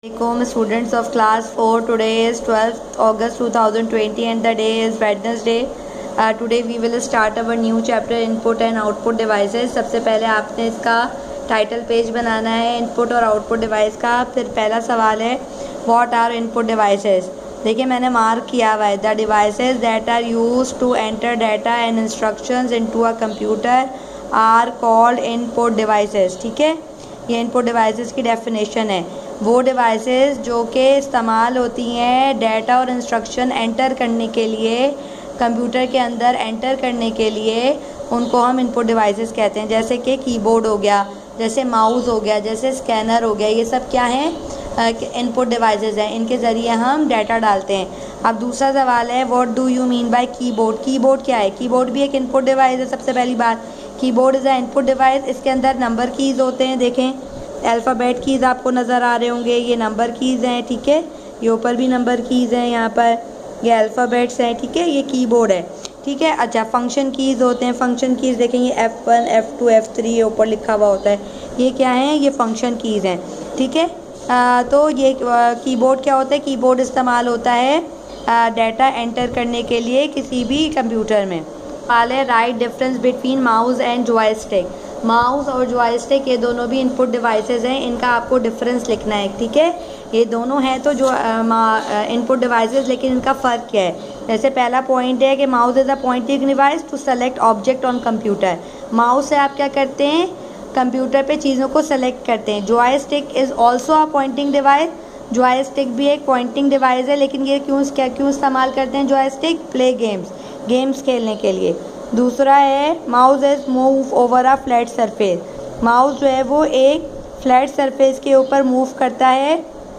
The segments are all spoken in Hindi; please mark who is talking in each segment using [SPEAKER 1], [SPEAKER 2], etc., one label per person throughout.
[SPEAKER 1] Assalamualaikum students of class 4. Today is 12th August 2020 and the day is Wednesday. Today we will start our new chapter input and output devices. सबसे पहले आपने इसका टाइटल पेज बनाना है इनपुट और आउटपुट डिवाइस का। फिर पहला सवाल है व्हाट आर इनपुट डिवाइसेस। देखिए मैंने मार्क किया हुआ है the devices that are used to enter data and instructions into a computer are called input devices. ठीक है, ये इनपुट डिवाइसेस की डेफिनेशन है। वो डिवाइसेस जो कि इस्तेमाल होती हैं डाटा और इंस्ट्रक्शन एंटर करने के लिए, कंप्यूटर के अंदर एंटर करने के लिए, उनको हम इनपुट डिवाइसेस कहते हैं। जैसे कि कीबोर्ड हो गया, जैसे माउस हो गया, जैसे स्कैनर हो गया, ये सब क्या हैं? इनपुट डिवाइसेस हैं। इनके ज़रिए हम डाटा डालते हैं। अब दूसरा सवाल है what do you mean by keyboard. Keyboard क्या है? कीबोर्ड भी एक इनपुट डिवाइस है। सबसे पहली बात, keyboard is a input device. इसके अंदर नंबर कीज़ होते हैं। देखें अल्फ़ाबेट कीज़ आपको नज़र आ रहे होंगे, ये नंबर कीज़ हैं। ठीक है, ये ऊपर भी नंबर कीज़ हैं, यहाँ पर ये अल्फ़ाबेट्स हैं। ठीक है, ये कीबोर्ड है। ठीक है, अच्छा फंक्शन कीज़ होते हैं। फंक्शन कीज़ देखें ये F1 F2 F3 ये ऊपर लिखा हुआ होता है, ये क्या है? ये फंक्शन कीज़ हैं। ठीक है, तो ये कीबोर्ड क्या होता है? कीबोर्ड इस्तेमाल होता है डाटा एंटर करने के लिए किसी भी कंप्यूटर में। सवाल है right difference between mouse and joystick. Mouse और जॉयस्टिक ये दोनों भी इनपुट डिवाइसेस हैं, इनका आपको डिफरेंस लिखना है। ठीक है, ये दोनों हैं तो जो इनपुट डिवाइसेस, लेकिन इनका फ़र्क क्या है? जैसे पहला पॉइंट है कि mouse is a pointing device to select object on computer. Mouse से आप क्या करते हैं? कंप्यूटर पे चीज़ों को सेलेक्ट करते हैं। Joystick is also a pointing device. Joystick भी एक पॉइंटिंग डिवाइस है, लेकिन ये क्यों इस्तेमाल करते हैं जॉयस्टिक? प्ले गेम्स खेलने के लिए। दूसरा है mouse is move over a flat surface. Mouse जो है वो एक फ्लैट सरफेस के ऊपर मूव करता है,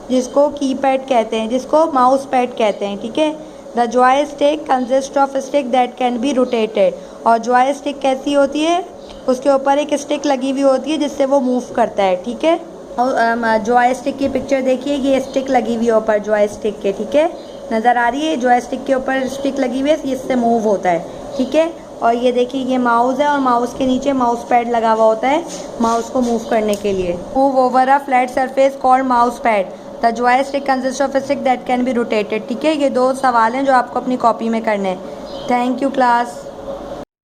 [SPEAKER 1] जिसको कीपैड कहते हैं, जिसको माउस पैड कहते हैं। ठीक है, the joystick consist of stick that can be rotated. और जॉयस्टिक कैसी होती है? उसके ऊपर एक स्टिक लगी हुई होती है जिससे वो मूव करता है। ठीक है, और जॉयस्टिक की पिक्चर देखिए, ये स्टिक लगी हुई है ऊपर जॉयस्टिक के। ठीक है, नज़र आ रही है? जॉयस्टिक के ऊपर स्टिक लगी हुई है, इससे मूव होता है। ठीक है, और ये देखिए ये माउस है और माउस के नीचे माउस पैड लगा हुआ होता है माउस को मूव करने के लिए। Move over a flat surface called mouse pad. The joystick consist of a stick that can be rotated. ठीक है, ये दो सवाल हैं जो आपको अपनी कॉपी में करने हैं। Thank you class.